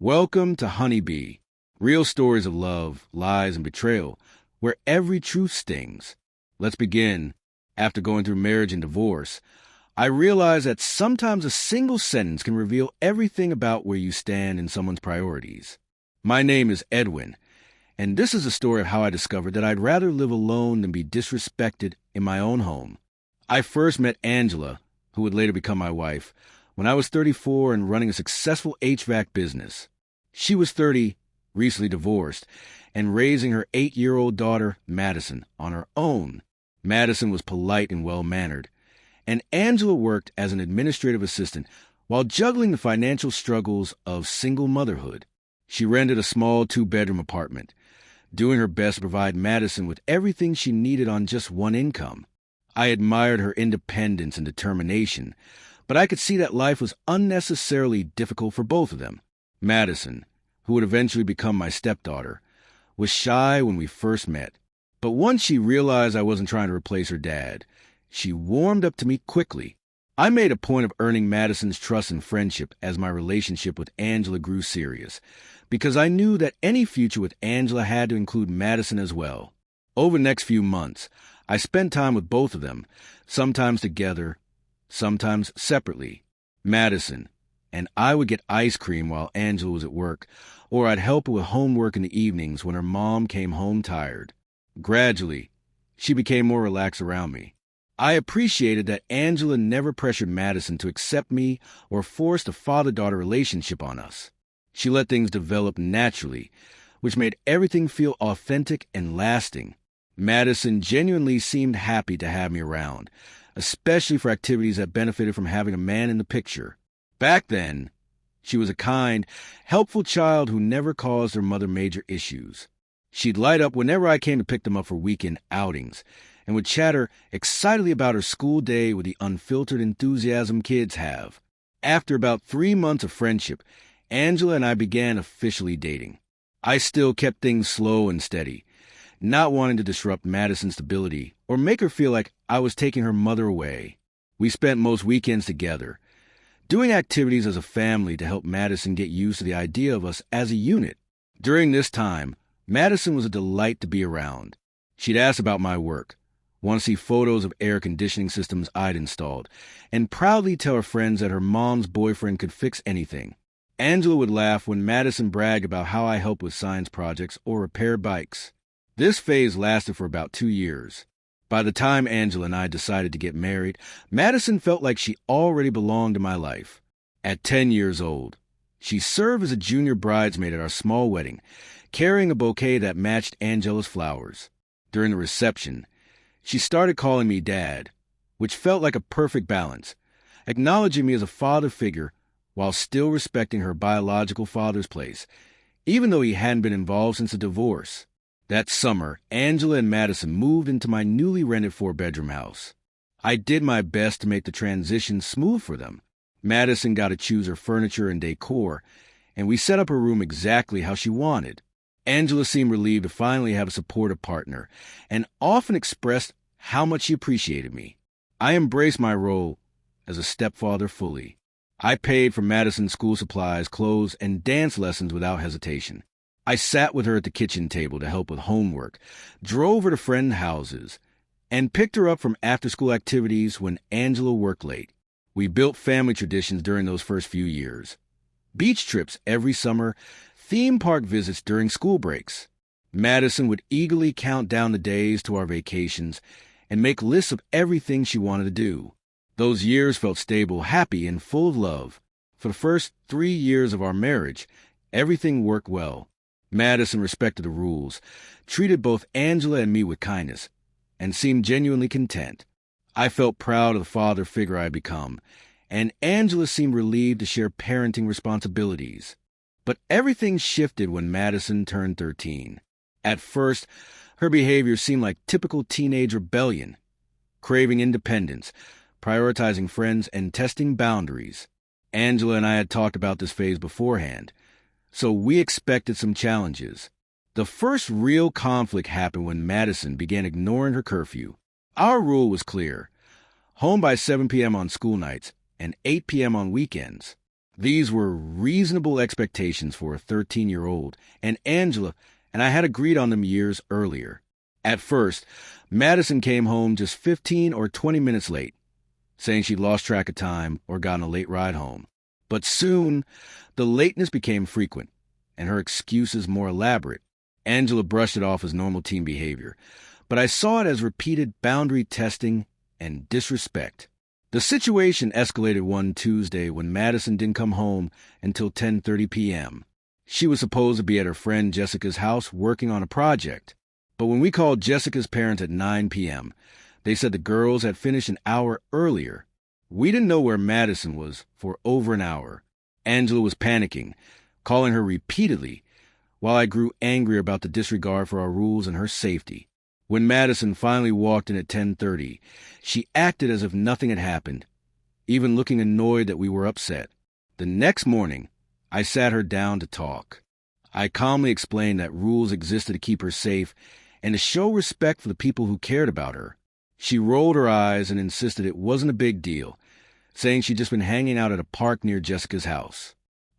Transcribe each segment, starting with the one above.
Welcome to Honeybee, real stories of love, lies, and betrayal, where every truth stings. Let's begin. After going through marriage and divorce, I realized that sometimes a single sentence can reveal everything about where you stand in someone's priorities. My name is Edwin, and this is a story of how I discovered that I'd rather live alone than be disrespected in my own home. I first met Angela, who would later become my wife, when I was 34 and running a successful HVAC business. She was 30, recently divorced, and raising her 8-year-old daughter, Madison, on her own. Madison was polite and well-mannered, and Angela worked as an administrative assistant while juggling the financial struggles of single motherhood. She rented a small 2-bedroom apartment, doing her best to provide Madison with everything she needed on just one income. I admired her independence and determination, but I could see that life was unnecessarily difficult for both of them. Madison, who would eventually become my stepdaughter, was shy when we first met. But once she realized I wasn't trying to replace her dad, she warmed up to me quickly. I made a point of earning Madison's trust and friendship as my relationship with Angela grew serious, because I knew that any future with Angela had to include Madison as well. Over the next few months, I spent time with both of them, sometimes together, sometimes separately. Madison and I would get ice cream while Angela was at work, or I'd help her with homework in the evenings when her mom came home tired. Gradually, she became more relaxed around me. I appreciated that Angela never pressured Madison to accept me or forced a father-daughter relationship on us. She let things develop naturally, which made everything feel authentic and lasting. Madison genuinely seemed happy to have me around, especially for activities that benefited from having a man in the picture. Back then, she was a kind, helpful child who never caused her mother major issues. She'd light up whenever I came to pick them up for weekend outings, and would chatter excitedly about her school day with the unfiltered enthusiasm kids have. After about 3 months of friendship, Angela and I began officially dating. I still kept things slow and steady, not wanting to disrupt Madison's stability or make her feel like I was taking her mother away. We spent most weekends together, doing activities as a family to help Madison get used to the idea of us as a unit. During this time, Madison was a delight to be around. She'd ask about my work, want to see photos of air conditioning systems I'd installed, and proudly tell her friends that her mom's boyfriend could fix anything. Angela would laugh when Madison bragged about how I helped with science projects or repair bikes. This phase lasted for about 2 years. By the time Angela and I decided to get married, Madison felt like she already belonged in my life. At 10 years old, she served as a junior bridesmaid at our small wedding, carrying a bouquet that matched Angela's flowers. During the reception, she started calling me Dad, which felt like a perfect balance, acknowledging me as a father figure while still respecting her biological father's place, even though he hadn't been involved since the divorce. That summer, Angela and Madison moved into my newly rented 4-bedroom house. I did my best to make the transition smooth for them. Madison got to choose her furniture and decor, and we set up her room exactly how she wanted. Angela seemed relieved to finally have a supportive partner, and often expressed how much she appreciated me. I embraced my role as a stepfather fully. I paid for Madison's school supplies, clothes, and dance lessons without hesitation. I sat with her at the kitchen table to help with homework, drove her to friend houses, and picked her up from after-school activities when Angela worked late. We built family traditions during those first few years. Beach trips every summer, theme park visits during school breaks. Madison would eagerly count down the days to our vacations and make lists of everything she wanted to do. Those years felt stable, happy, and full of love. For the first 3 years of our marriage, everything worked well. Madison respected the rules, treated both Angela and me with kindness, and seemed genuinely content. I felt proud of the father figure I had become, and Angela seemed relieved to share parenting responsibilities. But everything shifted when Madison turned 13. At first, her behavior seemed like typical teenage rebellion, craving independence, prioritizing friends, and testing boundaries. Angela and I had talked about this phase beforehand, so we expected some challenges. The first real conflict happened when Madison began ignoring her curfew. Our rule was clear: home by 7 p.m. on school nights and 8 p.m. on weekends. These were reasonable expectations for a 13-year-old, and Angela and I had agreed on them years earlier. At first, Madison came home just 15 or 20 minutes late, saying she'd lost track of time or gotten a late ride home. But soon, the lateness became frequent, and her excuses more elaborate. Angela brushed it off as normal teen behavior, but I saw it as repeated boundary testing and disrespect. The situation escalated one Tuesday when Madison didn't come home until 10:30 p.m. She was supposed to be at her friend Jessica's house working on a project, but when we called Jessica's parents at 9 p.m., they said the girls had finished an hour earlier. We didn't know where Madison was for over an hour. Angela was panicking, calling her repeatedly, while I grew angry about the disregard for our rules and her safety. When Madison finally walked in at 10:30, she acted as if nothing had happened, even looking annoyed that we were upset. The next morning, I sat her down to talk. I calmly explained that rules existed to keep her safe and to show respect for the people who cared about her. She rolled her eyes and insisted it wasn't a big deal, saying she'd just been hanging out at a park near Jessica's house.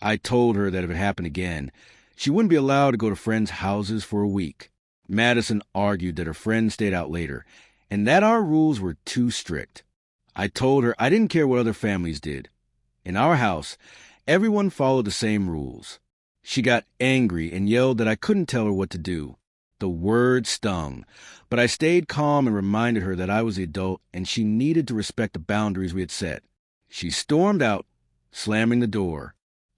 I told her that if it happened again, she wouldn't be allowed to go to friends' houses for a week. Madison argued that her friends stayed out later and that our rules were too strict. I told her I didn't care what other families did. In our house, everyone followed the same rules. She got angry and yelled that I couldn't tell her what to do. The word stung, but I stayed calm and reminded her that I was the adult and she needed to respect the boundaries we had set. She stormed out, slamming the door.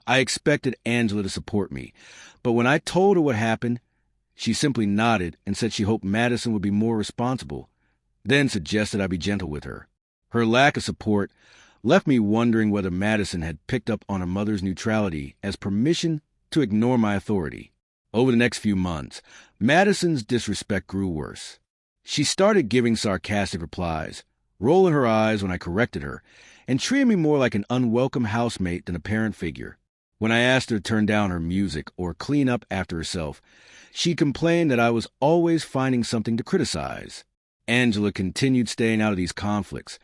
I expected Angela to support me, but when I told her what happened, she simply nodded and said she hoped Madison would be more responsible, then suggested I be gentle with her. Her lack of support left me wondering whether Madison had picked up on her mother's neutrality as permission to ignore my authority. Over the next few months, Madison's disrespect grew worse. She started giving sarcastic replies, rolling her eyes when I corrected her, and treating me more like an unwelcome housemate than a parent figure. When I asked her to turn down her music or clean up after herself, she complained that I was always finding something to criticize. Angela continued staying out of these conflicts,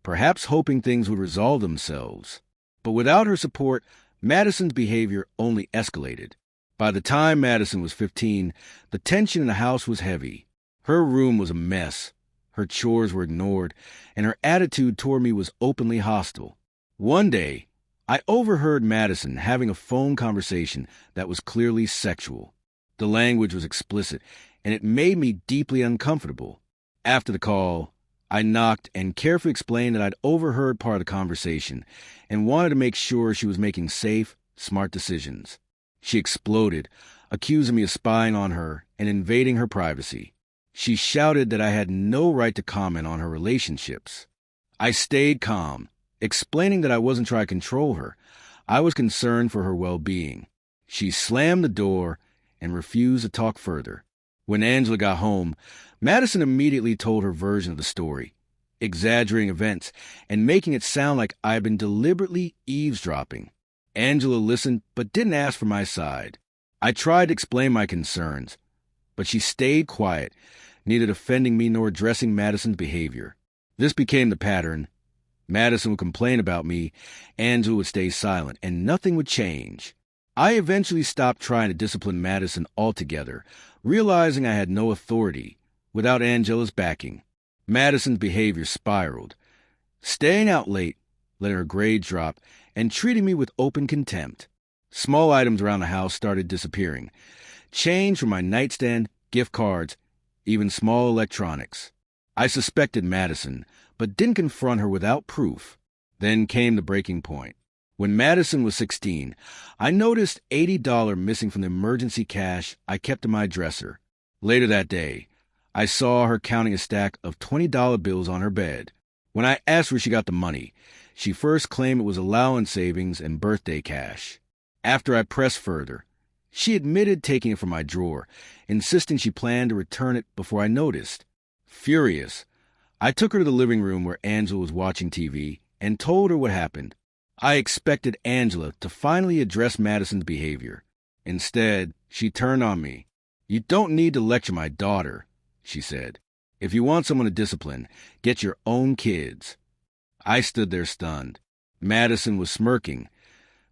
perhaps hoping things would resolve themselves. But without her support, Madison's behavior only escalated. By the time Madison was 15, the tension in the house was heavy. Her room was a mess, her chores were ignored, and her attitude toward me was openly hostile. One day, I overheard Madison having a phone conversation that was clearly sexual. The language was explicit, and it made me deeply uncomfortable. After the call, I knocked and carefully explained that I'd overheard part of the conversation and wanted to make sure she was making safe, smart decisions. She exploded, accusing me of spying on her and invading her privacy. She shouted that I had no right to comment on her relationships. I stayed calm, explaining that I wasn't trying to control her. I was concerned for her well-being. She slammed the door and refused to talk further. When Angela got home, Madison immediately told her version of the story, exaggerating events and making it sound like I had been deliberately eavesdropping. Angela listened but didn't ask for my side. I tried to explain my concerns, but she stayed quiet, neither defending me nor addressing Madison's behavior. This became the pattern. Madison would complain about me, Angela would stay silent, and nothing would change. I eventually stopped trying to discipline Madison altogether, realizing I had no authority without Angela's backing. Madison's behavior spiraled, staying out late, letting her grades drop, and treating me with open contempt. Small items around the house started disappearing. Change from my nightstand, gift cards, even small electronics. I suspected Madison, but didn't confront her without proof. Then came the breaking point. When Madison was 16, I noticed $80 missing from the emergency cash I kept in my dresser. Later that day, I saw her counting a stack of $20 bills on her bed. When I asked where she got the money, she first claimed it was allowance savings and birthday cash. After I pressed further, she admitted taking it from my drawer, insisting she planned to return it before I noticed. Furious, I took her to the living room where Angela was watching TV and told her what happened. I expected Angela to finally address Madison's behavior. Instead, she turned on me. "You don't need to lecture my daughter," she said. "If you want someone to discipline, get your own kids." I stood there stunned. Madison was smirking,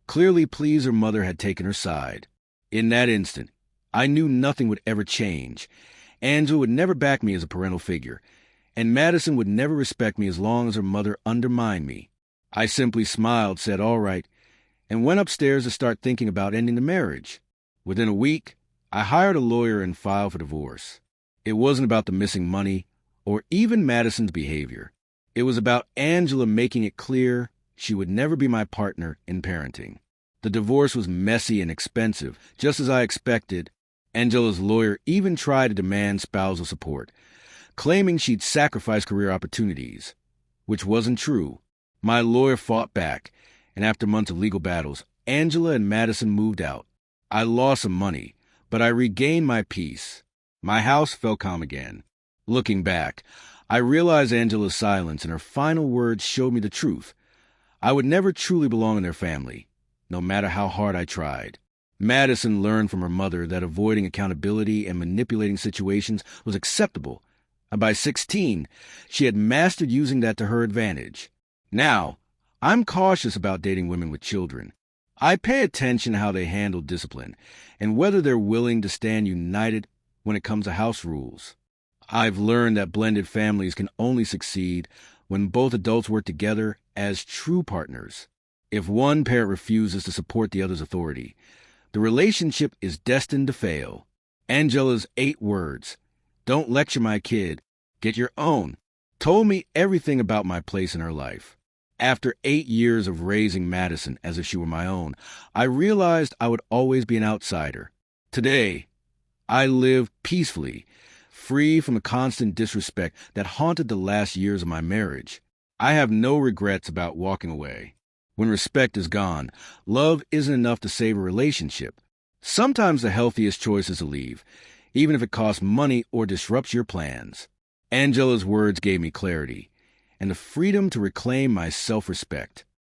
Clearly pleased her mother had taken her side. In that instant, I knew nothing would ever change. Angela would never back me as a parental figure, and Madison would never respect me as long as her mother undermined me. I simply smiled, said all right, and went upstairs to start thinking about ending the marriage. Within a week, I hired a lawyer and filed for divorce. It wasn't about the missing money or even Madison's behavior. It was about Angela making it clear she would never be my partner in parenting. The divorce was messy and expensive, just as I expected. Angela's lawyer even tried to demand spousal support, claiming she'd sacrifice career opportunities, which wasn't true. My lawyer fought back, and after months of legal battles, Angela and Madison moved out. I lost some money, but I regained my peace. My house felt calm again. Looking back, I realized Angela's silence and her final words showed me the truth. I would never truly belong in their family, no matter how hard I tried. Madison learned from her mother that avoiding accountability and manipulating situations was acceptable, and by 16, she had mastered using that to her advantage. Now, I'm cautious about dating women with children. I pay attention to how they handle discipline and whether they're willing to stand united when it comes to house rules. I've learned that blended families can only succeed when both adults work together as true partners. If one parent refuses to support the other's authority, the relationship is destined to fail. Angela's 8 words, "Don't lecture my kid, get your own," told me everything about my place in her life. After 8 years of raising Madison as if she were my own, I realized I would always be an outsider. Today, I live peacefully, free from the constant disrespect that haunted the last years of my marriage. I have no regrets about walking away. When respect is gone, love isn't enough to save a relationship. Sometimes the healthiest choice is to leave, even if it costs money or disrupts your plans. Angela's words gave me clarity and the freedom to reclaim my self-respect.